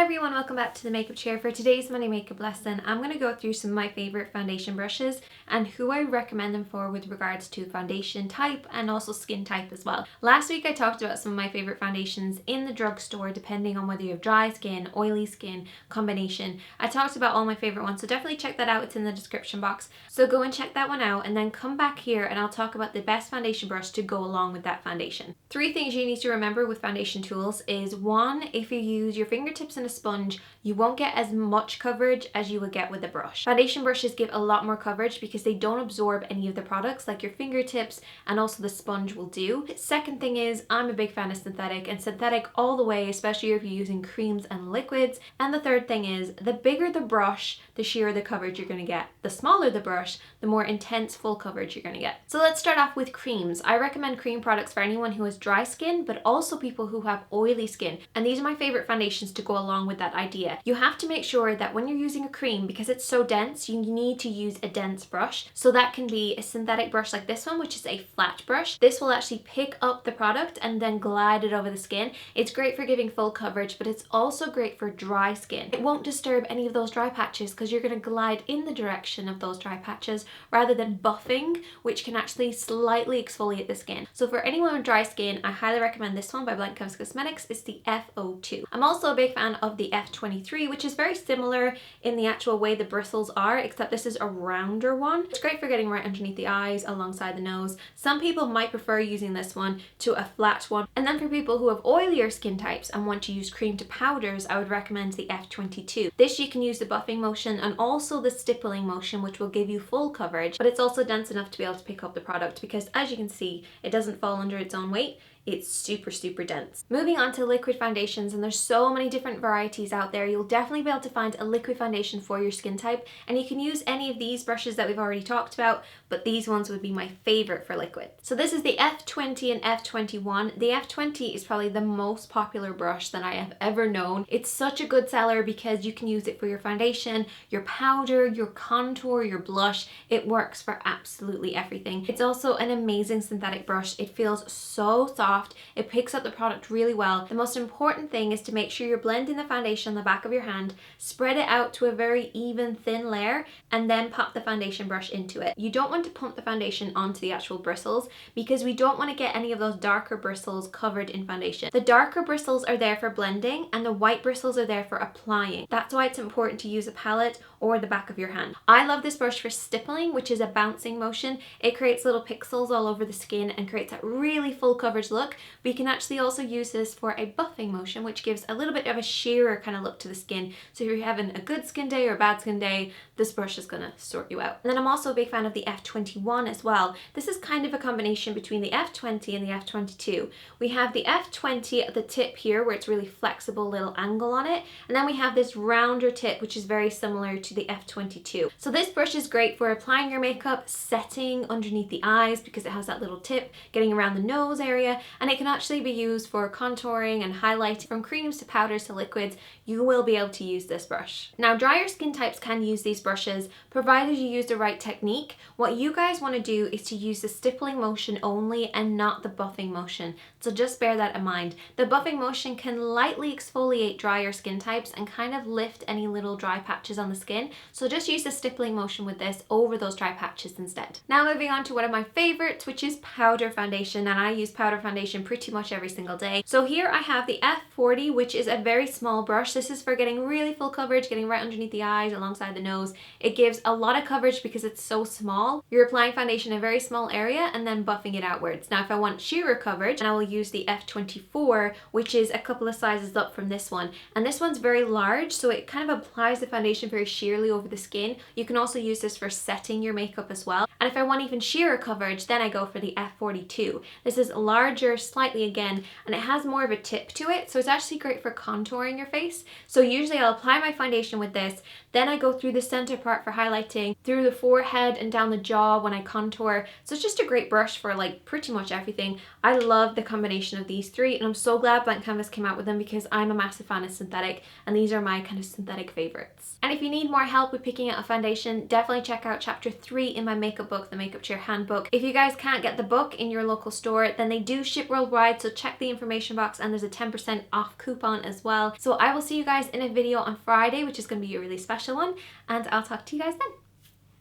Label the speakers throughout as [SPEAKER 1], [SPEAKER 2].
[SPEAKER 1] everyone, welcome back to the makeup chair. For today's Monday makeup lesson, I'm going to go through some of my favorite foundation brushes and who I recommend them for with regards to foundation type and also skin type as well. Last week I talked about some of my favorite foundations in the drugstore depending on whether you have dry skin, oily skin, combination. I talked about all my favorite ones, so definitely check that out. It's in the description box. So go and check that one out and then come back here and I'll talk about the best foundation brush to go along with that foundation. 3 things you need to remember with foundation tools is 1, if you use your fingertips and a sponge, you won't get as much coverage as you would get with a brush. Foundation brushes give a lot more coverage because they don't absorb any of the products like your fingertips and also the sponge will do. Second thing is, I'm a big fan of synthetic and synthetic all the way, especially if you're using creams and liquids. And the third thing is, the bigger the brush, the sheerer the coverage you're going to get. The smaller the brush, the more intense full coverage you're going to get. So let's start off with creams. I recommend cream products for anyone who has dry skin, but also people who have oily skin. And these are my favorite foundations to go along with that idea. You have to make sure that when you're using a cream, because it's so dense, you need to use a dense brush. So that can be a synthetic brush like this one, which is a flat brush. This will actually pick up the product and then glide it over the skin. It's great for giving full coverage, but it's also great for dry skin. It won't disturb any of those dry patches because you're going to glide in the direction of those dry patches rather than buffing, which can actually slightly exfoliate the skin. So for anyone with dry skin, I highly recommend this one by BLANKCANVASCOSMETICS. It's the F02. I'm also a big fan of the F23, which is very similar in the actual way the bristles are, except this is a rounder one. It's great for getting right underneath the eyes, alongside the nose. Some people might prefer using this one to a flat one. And then for people who have oilier skin types and want to use cream to powders, I would recommend the F22. This you can use the buffing motion and also the stippling motion, which will give you full coverage, but it's also dense enough to be able to pick up the product because, as you can see, it doesn't fall under its own weight. It's super dense. Moving on to liquid foundations, and there's so many different varieties out there. You'll definitely be able to find a liquid foundation for your skin type, and you can use any of these brushes that we've already talked about, but these ones would be my favorite for liquid. So this is the F20 and F21. The F20 is probably the most popular brush that I have ever known. It's such a good seller because you can use it for your foundation, your powder, your contour, your blush. It works for absolutely everything. It's also an amazing synthetic brush. It feels so soft. It picks up the product really well. The most important thing is to make sure you're blending the foundation on the back of your hand, spread it out to a very even thin layer, and then pop the foundation brush into it. You don't want to pump the foundation onto the actual bristles because we don't want to get any of those darker bristles covered in foundation. The darker bristles are there for blending and the white bristles are there for applying. That's why it's important to use a palette or the back of your hand. I love this brush for stippling, which is a bouncing motion. It creates little pixels all over the skin and creates that really full coverage look. We can actually also use this for a buffing motion, which gives a little bit of a sheerer kind of look to the skin. So if you're having a good skin day or a bad skin day, this brush is gonna sort you out. And then I'm also a big fan of the F21 as well. This is kind of a combination between the F20 and the F22. We have the F20 at the tip here where it's really flexible, little angle on it. And then we have this rounder tip, which is very similar to the F22. So this brush is great for applying your makeup, setting underneath the eyes because it has that little tip, getting around the nose area, and it can actually be used for contouring and highlighting. From creams to powders to liquids, you will be able to use this brush. Now, drier skin types can use these brushes provided you use the right technique. What you guys want to do is to use the stippling motion only and not the buffing motion. So just bear that in mind. The buffing motion can lightly exfoliate drier skin types and kind of lift any little dry patches on the skin. So just use the stippling motion with this over those dry patches instead. Now moving on to one of my favorites, which is powder foundation, and I use powder foundation pretty much every single day. So here I have the F40, which is a very small brush. This is for getting really full coverage, getting right underneath the eyes, alongside the nose. It gives a lot of coverage because it's so small. You're applying foundation in a very small area and then buffing it outwards. Now if I want sheerer coverage, I will use the F24, which is a couple of sizes up from this one. And this one's very large, so it kind of applies the foundation very sheerly over the skin. You can also use this for setting your makeup as well. And if I want even sheerer coverage, then I go for the F42. This is larger, slightly again, and it has more of a tip to it, so it's actually great for contouring your face. So usually I'll apply my foundation with this, then I go through the center part for highlighting, through the forehead and down the jaw when I contour. So it's just a great brush for like pretty much everything. I love the combination of these three, and I'm so glad Blank Canvas came out with them because I'm a massive fan of synthetic, and these are my kind of synthetic favorites. And if you need more help with picking out a foundation, definitely check out chapter 3 in my makeup book, The Makeup Chair Handbook. If you guys can't get the book in your local store, then they do ship ship worldwide, so check the information box and there's a 10% off coupon as well. So I will see you guys in a video on Friday, which is going to be a really special one, and I'll talk to you guys then.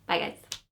[SPEAKER 1] Bye guys.